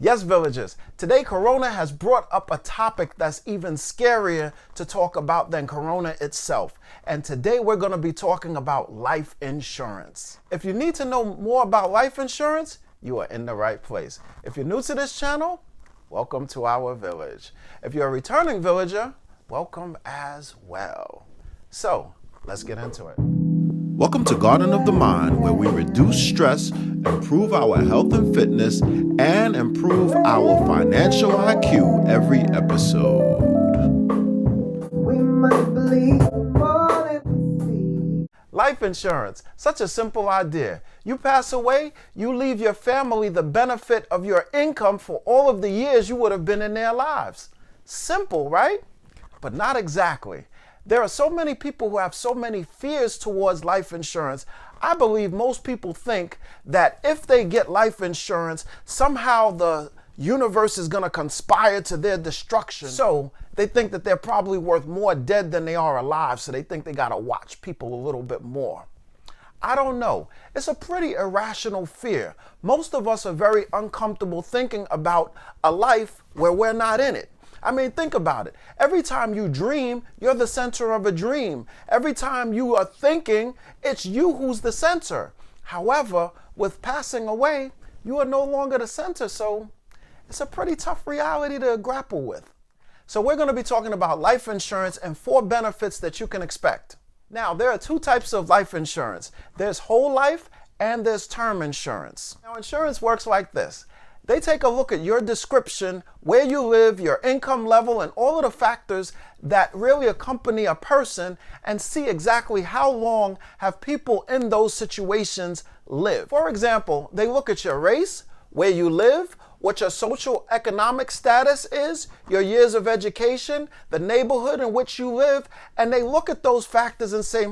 Yes, villagers, today Corona has brought up a topic that's even scarier to talk about than Corona itself. And today we're going to be talking about life insurance. If you need to know more about life insurance, you are in the right place. If you're new to this channel, welcome to our village. If you're a returning villager, welcome as well. So, let's get into it. Welcome to Garden of the Mind, where we reduce stress, improve our health and fitness, and improve our financial IQ every episode. We must believe more than we see. Life insurance, such a simple idea. You pass away, you leave your family the benefit of your income for all of the years you would have been in their lives. Simple, right? But not exactly. There are so many people who have so many fears towards life insurance. I believe most people think that if they get life insurance, somehow the universe is going to conspire to their destruction. So they think that they're probably worth more dead than they are alive. So they think they got to watch people a little bit more. I don't know. It's a pretty irrational fear. Most of us are very uncomfortable thinking about a life where we're not in it. I mean, think about it. Every time you dream, you're the center of a dream. Every time you are thinking, it's you who's the center. However, with passing away, you are no longer the center. So it's a pretty tough reality to grapple with. So we're going to be talking about life insurance and 4 benefits that you can expect. Now, there are 2 types of life insurance. There's whole life and there's term insurance. Now, insurance works like this. They take a look at your description, where you live, your income level, and all of the factors that really accompany a person and see exactly how long have people in those situations lived. For example, they look at your race, where you live, what your social economic status is, your years of education, the neighborhood in which you live, and they look at those factors and say,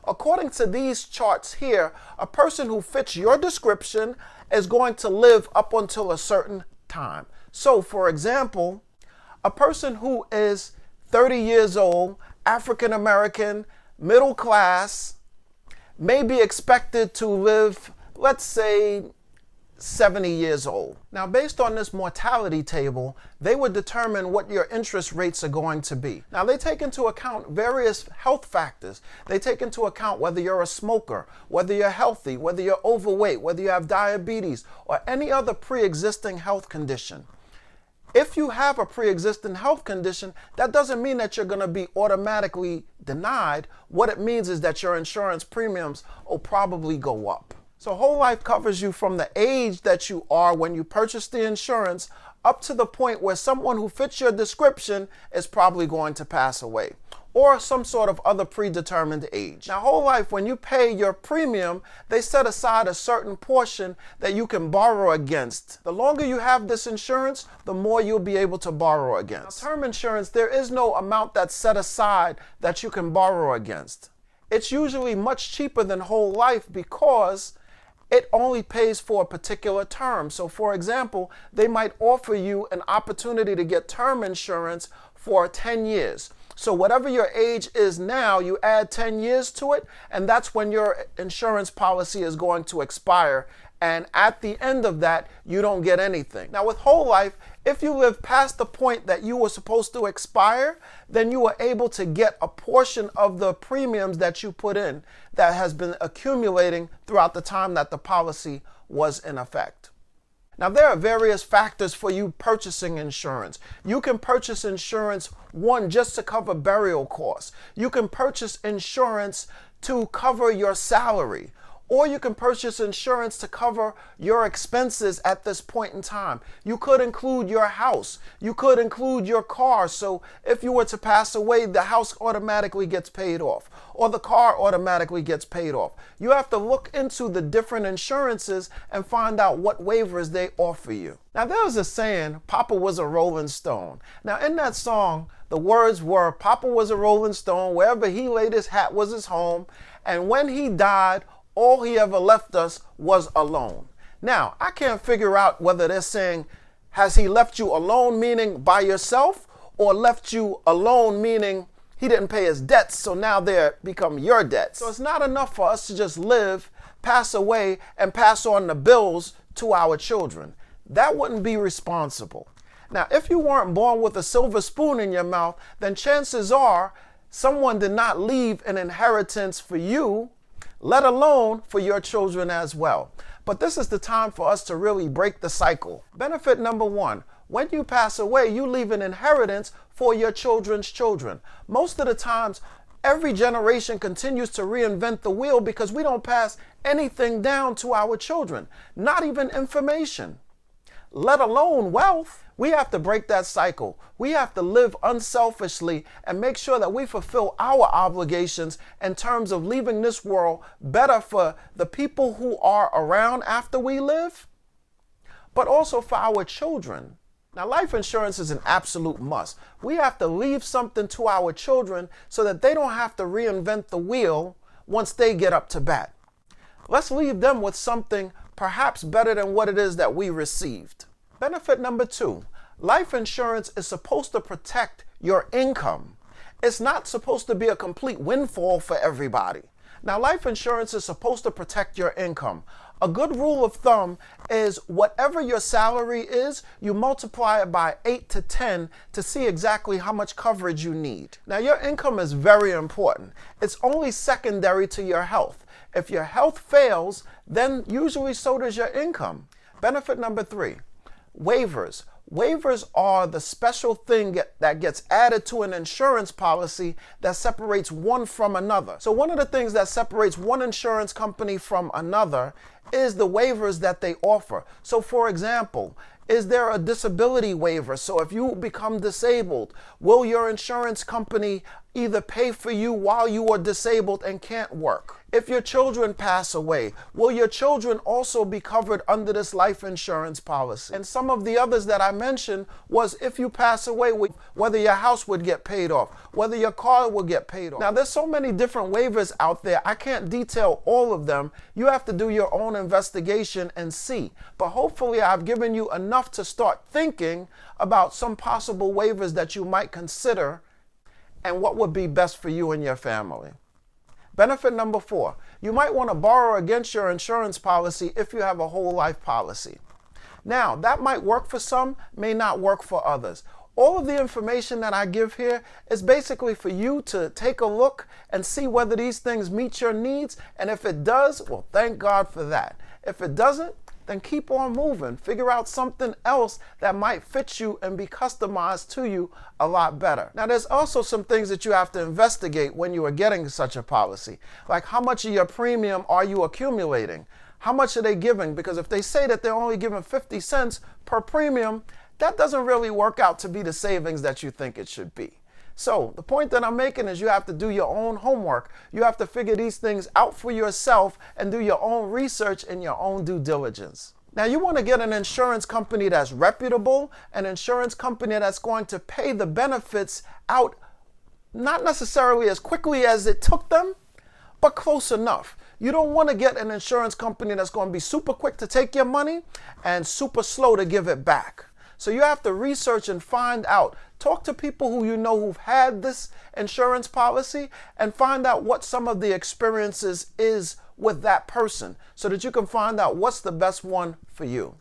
according to these charts here, a person who fits your description is going to live up until a certain time. So, for example, a person who is 30 years old, African American, middle class, may be expected to live, let's say, 70 years old. Now, based on this mortality table, they would determine what your interest rates are going to be. Now, they take into account various health factors. They take into account whether you're a smoker, whether you're healthy, whether you're overweight, whether you have diabetes, or any other pre-existing health condition. If you have a pre-existing health condition, that doesn't mean that you're going to be automatically denied. What it means is that your insurance premiums will probably go up. So whole life covers you from the age that you are when you purchase the insurance up to the point where someone who fits your description is probably going to pass away, or some sort of other predetermined age. Now, whole life, when you pay your premium, they set aside a certain portion that you can borrow against. The longer you have this insurance, the more you'll be able to borrow against. Now, term insurance, there is no amount that's set aside that you can borrow against. It's usually much cheaper than whole life because it only pays for a particular term. So, for example, they might offer you an opportunity to get term insurance for 10 years. So whatever your age is now, you add 10 years to it, and that's when your insurance policy is going to expire. And at the end of that, you don't get anything. Now, with whole life, if you live past the point that you were supposed to expire, then you are able to get a portion of the premiums that you put in that has been accumulating throughout the time that the policy was in effect. Now, there are various factors for you purchasing insurance. You can purchase insurance, one, just to cover burial costs. You can purchase insurance to cover your salary. Or you can purchase insurance to cover your expenses at this point in time. You could include your house. You could include your car. So if you were to pass away, the house automatically gets paid off, or the car automatically gets paid off. You have to look into the different insurances and find out what waivers they offer you. Now, there was a saying, Papa was a rolling stone. Now, in that song, the words were, Papa was a rolling stone, wherever he laid his hat was his home, and when he died, all he ever left us was alone. Now, I can't figure out whether they're saying, has he left you alone, meaning by yourself, or left you alone, meaning he didn't pay his debts, so now they become your debts. So it's not enough for us to just live, pass away, and pass on the bills to our children. that wouldn't be responsible. Now, if you weren't born with a silver spoon in your mouth, then chances are someone did not leave an inheritance for you, let alone for your children as well. But this is the time for us to really break the cycle. Benefit number one, when you pass away, you leave an inheritance for your children's children. Most of the times, every generation continues to reinvent the wheel because we don't pass anything down to our children, not even information, let alone wealth. We have to break that cycle. We have to live unselfishly and make sure that we fulfill our obligations in terms of leaving this world better for the people who are around after we live, but also for our children. Now, life insurance is an absolute must. We have to leave something to our children so that they don't have to reinvent the wheel once they get up to bat. Let's leave them with something perhaps better than what it is that we received. Benefit number two, life insurance is supposed to protect your income. It's not supposed to be a complete windfall for everybody. Now, life insurance is supposed to protect your income. A good rule of thumb is whatever your salary is, you multiply it by 8 to 10 to see exactly how much coverage you need. Now, your income is very important. It's only secondary to your health. If your health fails, then usually so does your income. Benefit number three, waivers. Waivers are the special thing that gets added to an insurance policy that separates one from another. So one of the things that separates one insurance company from another is the waivers that they offer. So for example, is there a disability waiver? So if you become disabled, will your insurance company either pay for you while you are disabled and can't work? If your children pass away, will your children also be covered under this life insurance policy? And some of the others that I mentioned was if you pass away, whether your house would get paid off, whether your car will get paid off. Now, there's so many different waivers out there. I can't detail all of them. You have to do your own investigation and see. But hopefully I've given you enough to start thinking about some possible waivers that you might consider and what would be best for you and your family. Benefit number four, you might want to borrow against your insurance policy if you have a whole life policy. Now, that might work for some, may not work for others. All of the information that I give here is basically for you to take a look and see whether these things meet your needs. And if it does, well, thank God for that. If it doesn't, then keep on moving. Figure out something else that might fit you and be customized to you a lot better. Now, there's also some things that you have to investigate when you are getting such a policy. Like, how much of your premium are you accumulating? How much are they giving? Because if they say that they're only giving 50 cents per premium, that doesn't really work out to be the savings that you think it should be. So the point that I'm making is you have to do your own homework. You have to figure these things out for yourself and do your own research and your own due diligence. Now, you want to get an insurance company that's reputable, an insurance company that's going to pay the benefits out, not necessarily as quickly as it took them, but close enough. You don't want to get an insurance company that's going to be super quick to take your money and super slow to give it back. So you have to research and find out. Talk to people who you know who've had this insurance policy and find out what some of the experiences is with that person so that you can find out what's the best one for you.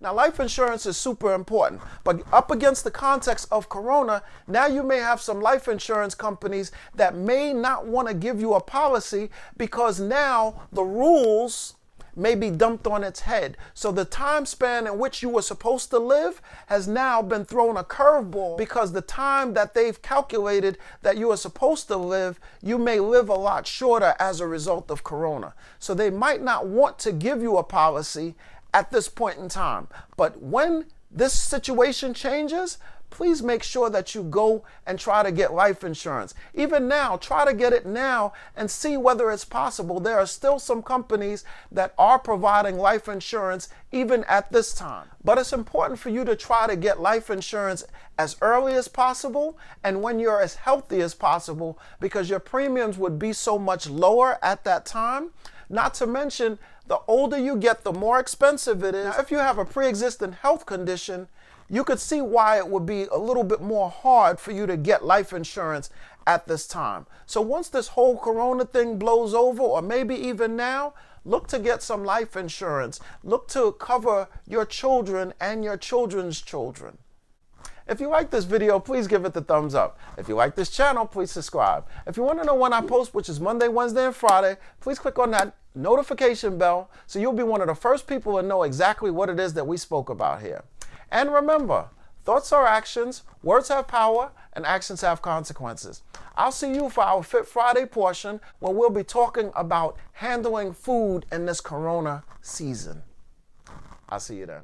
Now, life insurance is super important, but up against the context of Corona, now you may have some life insurance companies that may not want to give you a policy because now the rules may be dumped on its head. So the time span in which you were supposed to live has now been thrown a curveball because the time that they've calculated that you are supposed to live, you may live a lot shorter as a result of Corona. So they might not want to give you a policy at this point in time. But when this situation changes, please make sure that you go and try to get life insurance. Even now, try to get it now and see whether it's possible. There are still some companies that are providing life insurance even at this time. But it's important for you to try to get life insurance as early as possible and when you're as healthy as possible because your premiums would be so much lower at that time. Not to mention, the older you get, the more expensive it is. Now, if you have a pre-existing health condition, you could see why it would be a little bit more hard for you to get life insurance at this time. So once this whole Corona thing blows over, or maybe even now, look to get some life insurance. Look to cover your children and your children's children. If you like this video, please give it the thumbs up. If you like this channel, please subscribe. If you want to know when I post, which is Monday, Wednesday, and Friday, please click on that notification bell so you'll be one of the first people to know exactly what it is that we spoke about here. And remember, thoughts are actions, words have power, and actions have consequences. I'll see you for our Fit Friday portion where we'll be talking about handling food in this Corona season. I'll see you then.